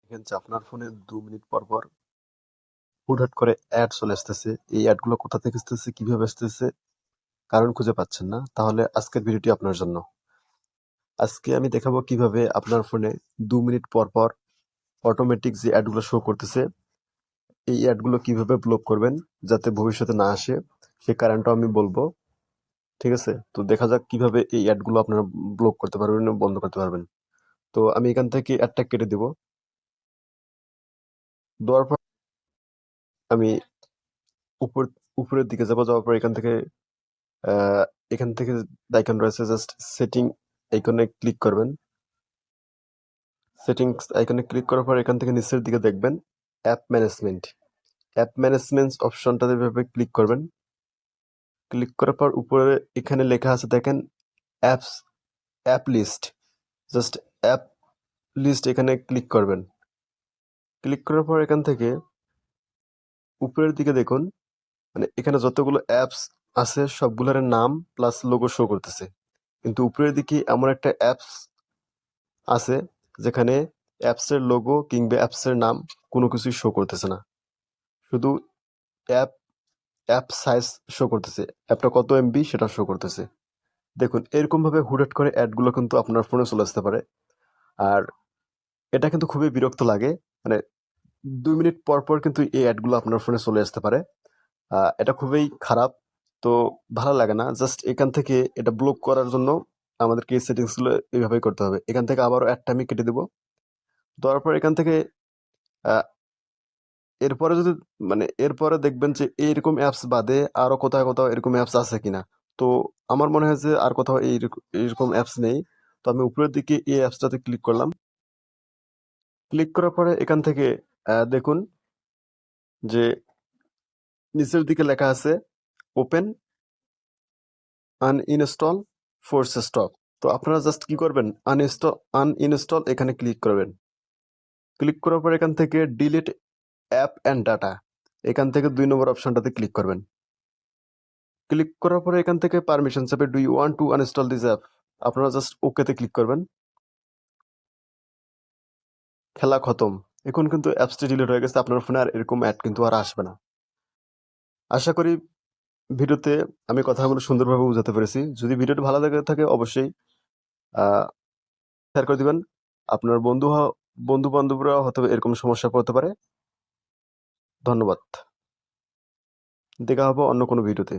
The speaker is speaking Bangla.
দেখেন যে আপনার ফোনে ২ মিনিট পর পর হুটহাট করে অ্যাড চলে আসতেছে। এই অ্যাডগুলো কোথা থেকে আসতেছে, কিভাবে আসতেছে, কারণ খুঁজে পাচ্ছেন না। তাহলে আজকের ভিডিওটি আপনার জন্য। আজকে আমি দেখাবো কিভাবে আপনার ফোনে ২ মিনিট পর পর অটোমেটিক যে অ্যাডগুলো শো করতেছে, এই অ্যাডগুলো কিভাবে ব্লক করবেন যাতে ভবিষ্যতে না আসে, সেই কারণটাও আমি বলবো। ঠিক আছে? তো দেখা যাক কিভাবে এই অ্যাডগুলো আপনারা ব্লক করতে পারবেন এবং বন্ধ করতে পারবেন। তো আমি এখান থেকে অ্যাডটা কেটে দিব। দেওয়ার পর আমি উপর উপরের দিকে যাবো। যাওয়ার পর আহ, এখান থেকে আইকন রয়েছে, জাস্ট সেটিং আইকনে ক্লিক করবেন। সেটিংস আইকনে ক্লিক করার পর এখান থেকে নিচের দিকে দেখবেন অ্যাপ ম্যানেজমেন্ট। অ্যাপ ম্যানেজমেন্ট অপশনটাতে এভাবে ক্লিক করবেন। ক্লিক করার পর উপরে এখানে লেখা আছে দেখেন apps, app list. Just app list এখানে ক্লিক করবেন। ক্লিক করার পর এখান থেকে উপরের দিকে দেখুন, মানে এখানে যতগুলো অ্যাপস আছে সবগুলোর নাম প্লাস লোগো শো করতেছে। কিন্তু উপরের দিকে এমন একটা অ্যাপস আছে যেখানে অ্যাপসের লোগো কিংবা অ্যাপসের নাম কোনো কিছুই শো করতেছে না। শুধু অ্যাপ অ্যাপ সাইজ শো করতেছে, অ্যাপটা কত এমবি সেটা শো করতেছে। দেখুন এরকম ভাবে হুটহাট করে অ্যাডগুলো কিন্তু আপনার ফোনে চলে আসতে পারে। আর এটা কিন্তু খুবই বিরক্ত লাগে। মানে ২ মিনিট পর পর কিন্তু এই অ্যাডগুলো আপনার ফোনে চলে আসতে পারে। এটা খুবই খারাপ। তো ভালো লাগে না। জাস্ট এখান থেকে এটা ব্লক করার জন্য আমাদেরকে এই সেটিংস গুলো এইভাবেই করতে হবে। এখান থেকে আবারও অ্যাডটা আমি কেটে দিব। দেওয়ার পর এখান থেকে আহ, এরপরে যদি এরপরে দেখবেন যে এইরকম অ্যাপস বাদে আরো কোথাও কোথাও এরকম অ্যাপস আছে কিনা। তো আমার মনে হয় যে আর কোথাও এইরকম অ্যাপস নেই। তো আমি উপরের দিকে এই অ্যাপসটাতে ক্লিক করলাম। ক্লিক করার পরে এখান থেকে দেখুন যে নিচের দিকে লেখা আছে ওপেন আনইনস্টল ফোর্স স্টপ। তো আপনারা জাস্ট কি করবেন, আনইনস্টল এখানে ক্লিক করবেন। ক্লিক করার পর এখান থেকে ডিলিট অ্যাপ অ্যান্ড ডাটা, এখান থেকে ২ নম্বর অপশনটাতে ক্লিক করবেন। ক্লিক করার পরে এখান থেকে পারমিশন চাবে, do you want to uninstall this app. আপনারা জাস্ট ওকেতে ক্লিক করবেন। খেলা খতম। এখন কিন্তু অ্যাপসটি ডিলিট হয়ে গেছে। আপনার ফোনে আর এরকম অ্যাড কিন্তু আর আসবে না। আশা করি ভিডিওতে আমি কথাগুলো সুন্দরভাবে বোঝাতে পেরেছি। যদি ভিডিওটি ভালো লেগে থাকে অবশ্যই শেয়ার করে দিবেন। আপনার বন্ধু বান্ধবরা হয়তো এরকম সমস্যা পড়তে পারে। ধন্যবাদ। দেখা হবে অন্য কোনো ভিডিওতে।